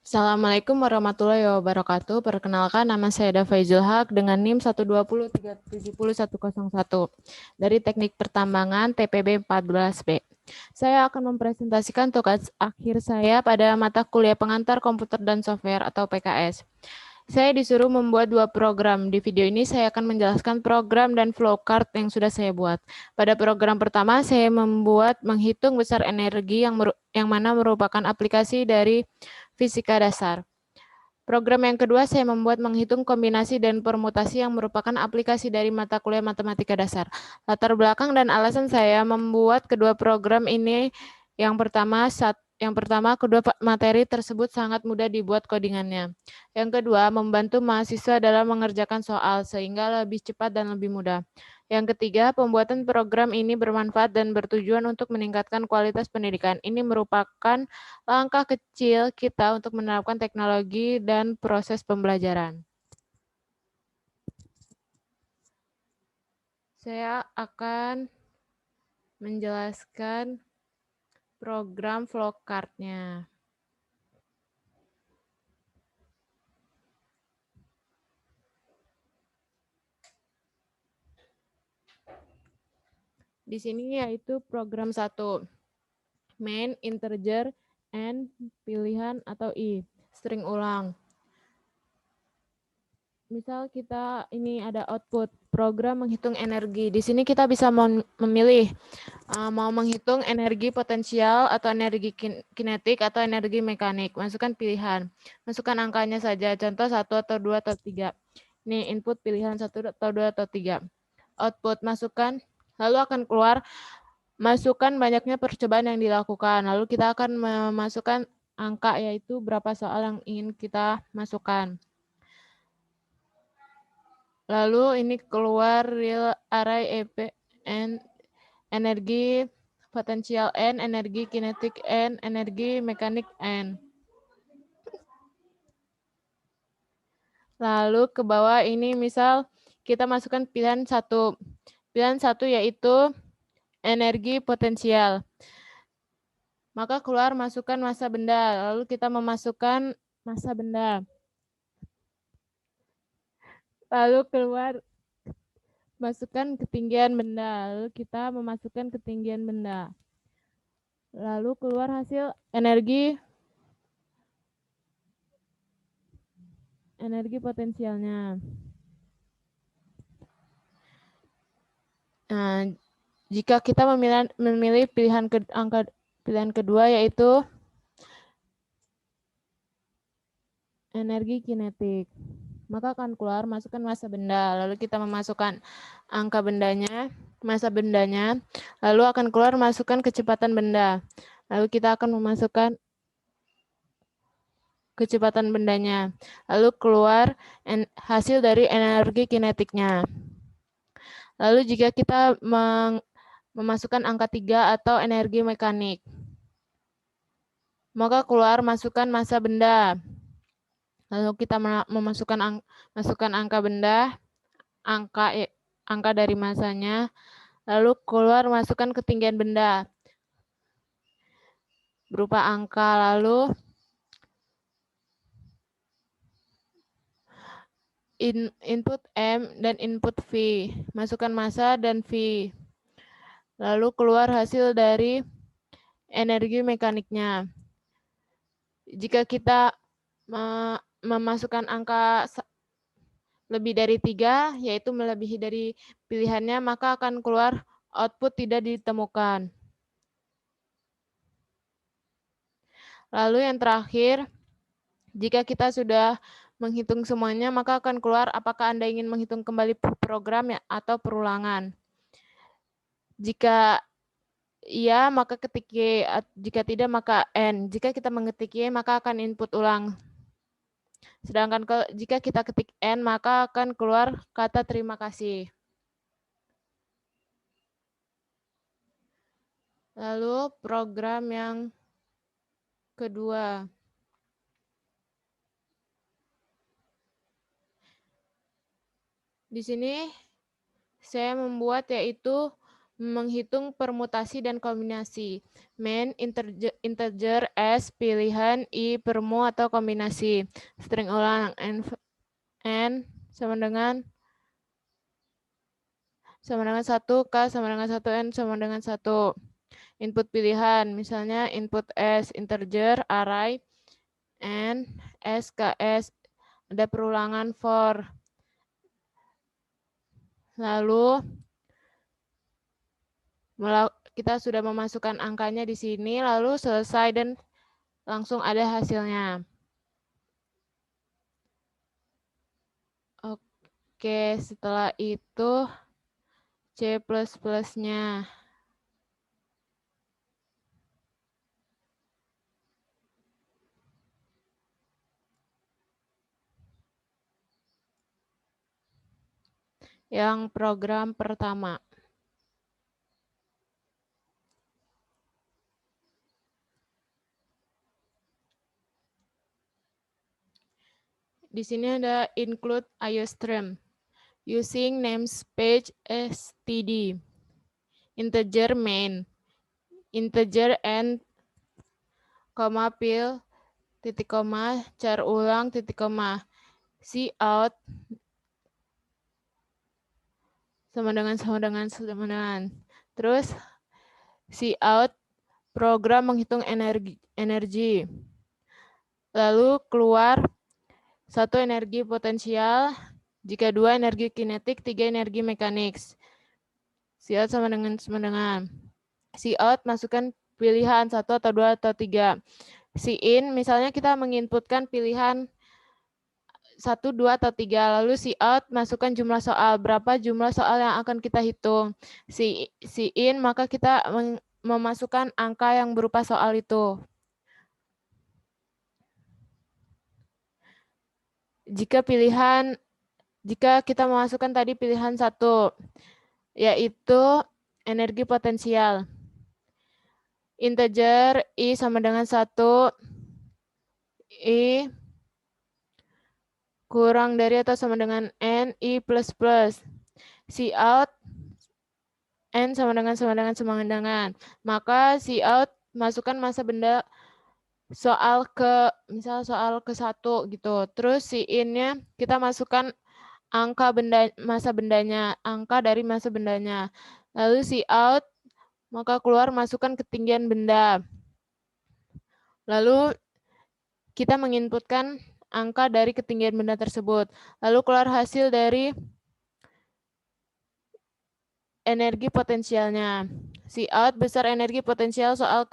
Assalamualaikum warahmatullahi wabarakatuh. Perkenalkan, nama saya Dava Izul Haq dengan NIM 120370101 dari Teknik Pertambangan TPB 14B. Saya akan mempresentasikan tugas akhir saya pada mata kuliah pengantar komputer dan software atau PKS. Saya disuruh membuat 2 program. Di video ini saya akan menjelaskan program dan flowchart yang sudah saya buat. Pada program pertama, saya membuat menghitung besar energi yang mana merupakan aplikasi dari fisika dasar. Program yang kedua, saya membuat menghitung kombinasi dan permutasi yang merupakan aplikasi dari mata kuliah matematika dasar. Latar belakang dan alasan saya membuat kedua program ini, yang pertama, kedua materi tersebut sangat mudah dibuat codingannya. Yang kedua, membantu mahasiswa dalam mengerjakan soal sehingga lebih cepat dan lebih mudah. Yang ketiga, pembuatan program ini bermanfaat dan bertujuan untuk meningkatkan kualitas pendidikan. Ini merupakan langkah kecil kita untuk menerapkan teknologi dan proses pembelajaran. Saya akan menjelaskan program flowchart-nya. Di sini yaitu program 1, main, integer, and, pilihan atau i, string ulang. Misal kita ini ada output, program menghitung energi. Di sini kita bisa memilih mau menghitung energi potensial atau energi kinetik atau energi mekanik. Masukkan pilihan. Masukkan angkanya saja, contoh 1 atau 2 atau 3. Ini input pilihan 1 atau 2 atau 3. Output masukkan, lalu akan keluar masukkan banyaknya percobaan yang dilakukan. Lalu kita akan memasukkan angka, yaitu berapa soal yang ingin kita masukkan. Lalu ini keluar real array EP N, energi potensial N, energi kinetik N, energi mekanik N. Lalu ke bawah ini misal kita masukkan pilihan 1. Pilihan 1 yaitu energi potensial. Maka keluar masukkan massa benda. Lalu kita memasukkan massa benda. Lalu keluar masukkan ketinggian benda. Lalu kita memasukkan ketinggian benda. Lalu keluar hasil energi potensialnya. Nah, jika kita memilih pilihan kedua yaitu energi kinetik, maka akan keluar masukkan massa benda. Lalu kita memasukkan angka bendanya, massa bendanya, lalu akan keluar masukkan kecepatan benda. Lalu kita akan memasukkan kecepatan bendanya. Lalu keluar hasil dari energi kinetiknya. Lalu jika kita memasukkan angka 3 atau energi mekanik, maka keluar masukkan massa benda. Lalu kita masukkan angka benda, angka dari massanya, lalu keluar masukkan ketinggian benda berupa angka, lalu input M dan input V, masukkan massa dan V. Lalu keluar hasil dari energi mekaniknya. Jika kita memasukkan angka lebih dari 3, yaitu melebihi dari pilihannya, maka akan keluar output tidak ditemukan. Lalu yang terakhir, jika kita sudah menghitung semuanya, maka akan keluar apakah Anda ingin menghitung kembali program atau perulangan. Jika iya, maka ketik Y. Jika tidak, maka N. Jika kita mengetik Y, maka akan input ulang. Sedangkan jika kita ketik N, maka akan keluar kata terima kasih. Lalu program yang kedua. Di sini saya membuat yaitu Menghitung permutasi dan kombinasi. Main integer S pilihan I permu atau kombinasi. String ulang N sama dengan 1, K sama dengan 1, N sama dengan 1. Input pilihan, misalnya input S integer, array, N, S, KS. Ada perulangan for. Lalu kita sudah memasukkan angkanya di sini, lalu selesai dan langsung ada hasilnya. Oke, setelah itu C++-nya. Yang program pertama. Di sini ada include IOStream using namespace std, integer main, integer n, pil, titik koma, char ulang, titik koma, cout sama dengan. Terus cout program menghitung energi. Lalu keluar 1 energi potensial, jika 2 energi kinetik, 3 energi mekanik. Cout sama dengan. Cout masukkan pilihan 1 atau 2 atau 3. In misalnya kita menginputkan pilihan 1, 2 atau 3. Lalu cout masukkan jumlah soal. Berapa jumlah soal yang akan kita hitung. In maka kita memasukkan angka yang berupa soal itu. Jika kita memasukkan tadi pilihan 1, yaitu energi potensial. Integer I sama dengan 1, I kurang dari atau sama dengan N, I plus. Cout, N sama dengan. Maka cout masukkan masa benda misal soal ke 1 gitu. Terus in-nya kita masukkan angka masa bendanya. Lalu cout, maka keluar masukkan ketinggian benda. Lalu kita menginputkan angka dari ketinggian benda tersebut. Lalu keluar hasil dari energi potensialnya. Cout besar energi potensial soal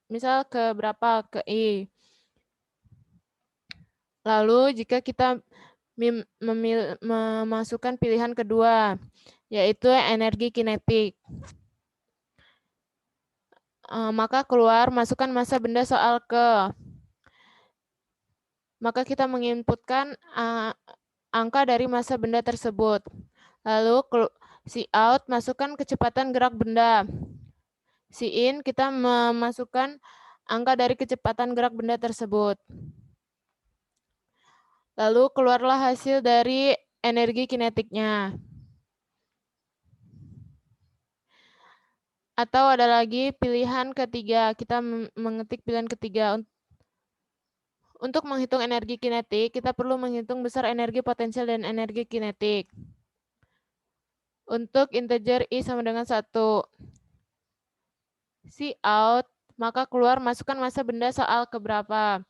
misal ke berapa? Ke I. Lalu jika kita memasukkan pilihan kedua, yaitu energi kinetik, maka keluar masukkan massa benda soal ke. Maka kita menginputkan angka dari massa benda tersebut. Lalu cout masukkan kecepatan gerak benda. In kita memasukkan angka dari kecepatan gerak benda tersebut. Lalu keluarlah hasil dari energi kinetiknya. Atau ada lagi pilihan ketiga, kita mengetik pilihan ketiga. Untuk menghitung energi kinetik, kita perlu menghitung besar energi potensial dan energi kinetik. Untuk integer I sama dengan 1. Cout, maka keluar masukkan massa benda soal ke berapa.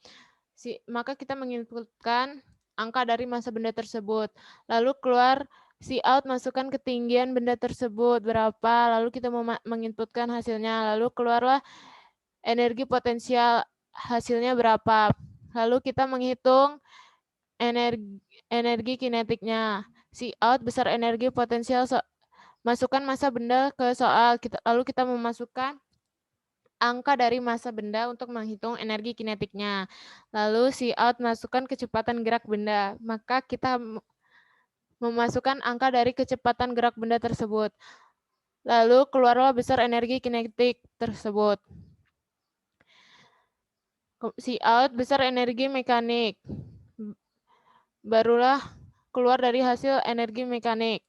Maka kita menginputkan angka dari massa benda tersebut. Lalu keluar cout masukkan ketinggian benda tersebut berapa. Lalu kita menginputkan hasilnya. Lalu keluarlah energi potensial hasilnya berapa. Lalu kita menghitung energi kinetiknya. Cout besar energi potensial masukkan massa benda ke soal. Lalu kita memasukkan angka dari massa benda untuk menghitung energi kinetiknya. Lalu cout masukkan kecepatan gerak benda. Maka kita memasukkan angka dari kecepatan gerak benda tersebut. Lalu keluarlah besar energi kinetik tersebut. Cout besar energi mekanik. Barulah keluar dari hasil energi mekanik.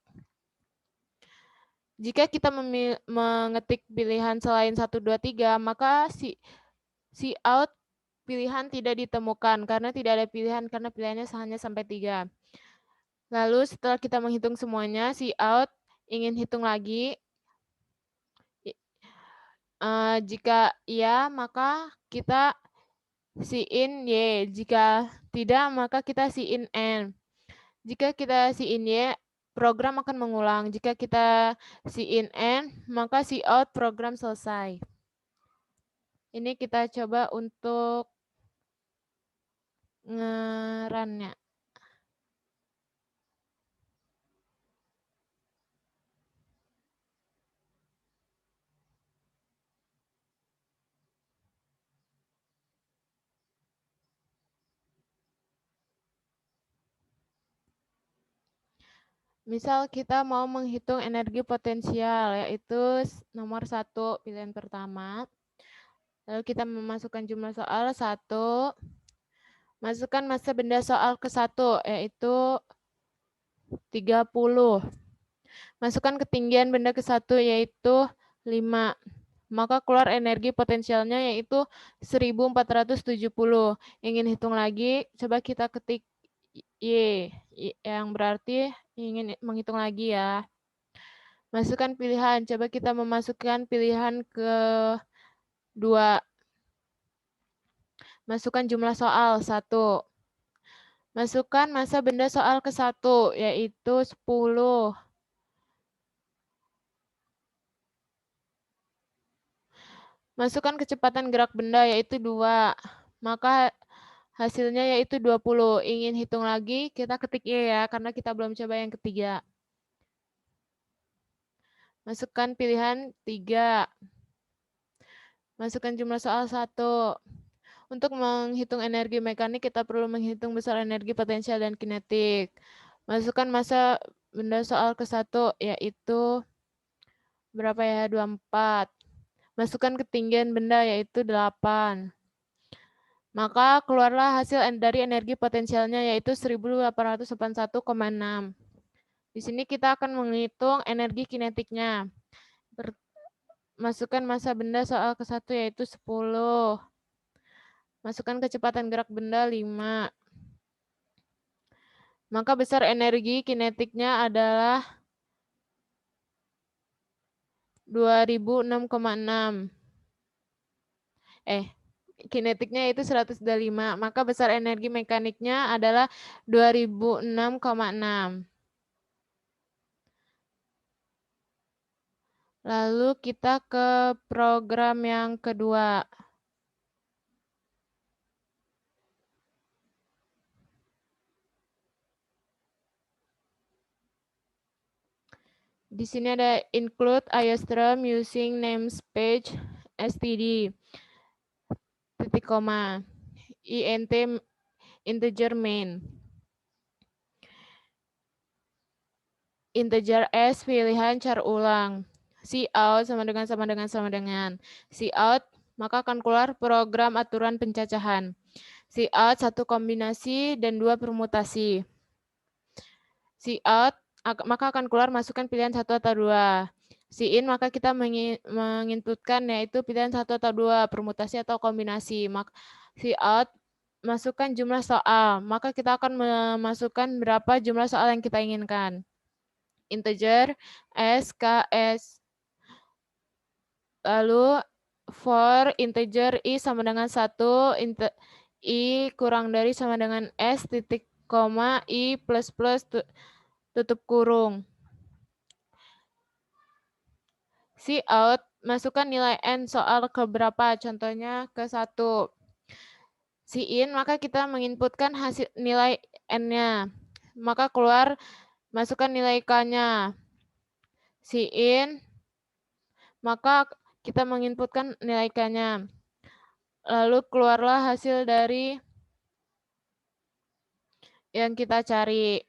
Jika kita mengetik pilihan selain 1, 2, 3, maka si out pilihan tidak ditemukan karena tidak ada pilihan karena pilihannya hanya sampai 3. Lalu setelah kita menghitung semuanya, si out ingin hitung lagi. Jika iya, maka kita si in Y. Jika tidak, maka kita si in N. Jika kita si in Y, program akan mengulang. Jika kita si in N, maka si out program selesai. Ini kita coba untuk ngerannya. Misal kita mau menghitung energi potensial, yaitu nomor 1, pilihan pertama. Lalu kita memasukkan jumlah soal 1. Masukkan massa benda soal ke 1, yaitu 30. Masukkan ketinggian benda ke 1, yaitu 5. Maka keluar energi potensialnya yaitu 1470. Ingin hitung lagi, coba kita ketik Y, yang berarti ingin menghitung lagi ya. Masukkan pilihan, coba kita memasukkan pilihan ke 2. Masukkan jumlah soal 1. Masukkan massa benda soal ke 1, yaitu 10. Masukkan kecepatan gerak benda, yaitu 2. Maka hasilnya yaitu 20. Ingin hitung lagi, kita ketik Y ya, karena kita belum coba yang ketiga. Masukkan pilihan 3. Masukkan jumlah soal 1. Untuk menghitung energi mekanik, kita perlu menghitung besar energi potensial dan kinetik. Masukkan massa benda soal ke 1, yaitu berapa ya? 24. Masukkan ketinggian benda, yaitu 8. Maka keluarlah hasil dari energi potensialnya, yaitu 1881,6. Di sini kita akan menghitung energi kinetiknya. Masukkan massa benda soal ke 1, yaitu 10. Masukkan kecepatan gerak benda 5. Maka besar energi kinetiknya adalah 2006,6. Kinetiknya itu 105. Maka besar energi mekaniknya adalah 2006,6. Lalu kita ke program yang kedua. Di sini ada include IOStream using namespace std titik koma int integer main. Integer s pilihan char ulang. Cout sama dengan. Cout maka akan keluar program aturan pencacahan. Cout 1 kombinasi dan 2 permutasi. Cout maka akan keluar masukkan pilihan 1 atau 2. In maka kita menginputkan yaitu pilihan 1 atau 2 permutasi atau kombinasi. Cout masukkan jumlah soal, maka kita akan memasukkan berapa jumlah soal yang kita inginkan. Integer s k s. Lalu for integer i sama dengan 1, i kurang dari sama dengan s titik koma i plus plus tutup kurung. Cout masukkan nilai n soal ke berapa, contohnya ke 1. In maka kita menginputkan hasil nilai n-nya, maka keluar masukkan nilai k-nya. In maka kita menginputkan nilai k-nya. Lalu keluarlah hasil dari yang kita cari.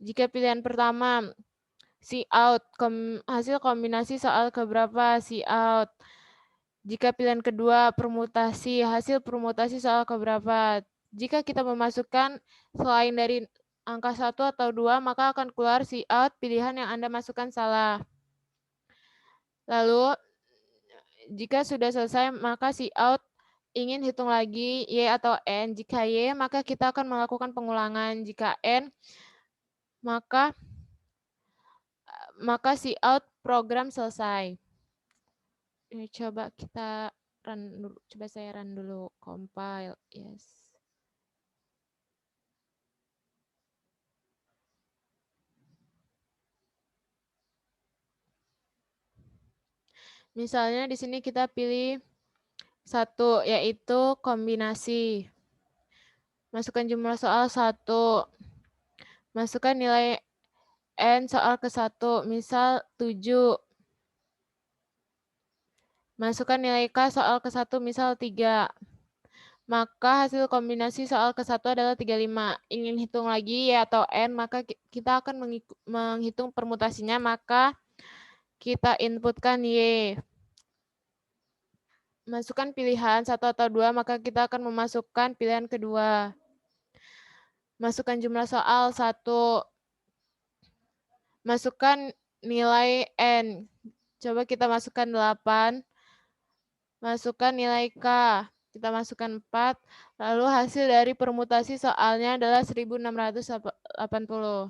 Jika pilihan pertama Cout, hasil kombinasi soal keberapa Cout. Jika pilihan kedua permutasi, hasil permutasi soal keberapa. Jika kita memasukkan selain dari angka 1 atau 2, maka akan keluar Cout pilihan yang Anda masukkan salah. Lalu, jika sudah selesai, maka Cout ingin hitung lagi Y atau N. Jika Y, maka kita akan melakukan pengulangan. Jika N, maka Cout program selesai. Ini coba kita run dulu. Coba saya run dulu. Compile. Yes. Misalnya di sini kita pilih 1, yaitu kombinasi. Masukkan jumlah soal 1. Masukkan nilai N soal ke-1, misal 7. Masukkan nilai K soal ke-1, misal 3. Maka hasil kombinasi soal ke-1 adalah 35. Ingin hitung lagi Y atau N, maka kita akan menghitung permutasinya, maka kita inputkan Y. Masukkan pilihan 1 atau 2, maka kita akan memasukkan pilihan kedua. Masukkan jumlah soal 1. Masukkan nilai N. Coba kita masukkan 8. Masukkan nilai K. Kita masukkan 4. Lalu hasil dari permutasi soalnya adalah 1680.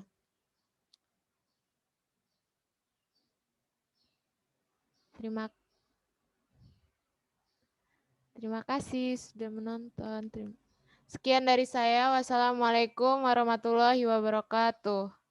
Terima kasih sudah menonton. Sekian dari saya. Wassalamualaikum warahmatullahi wabarakatuh.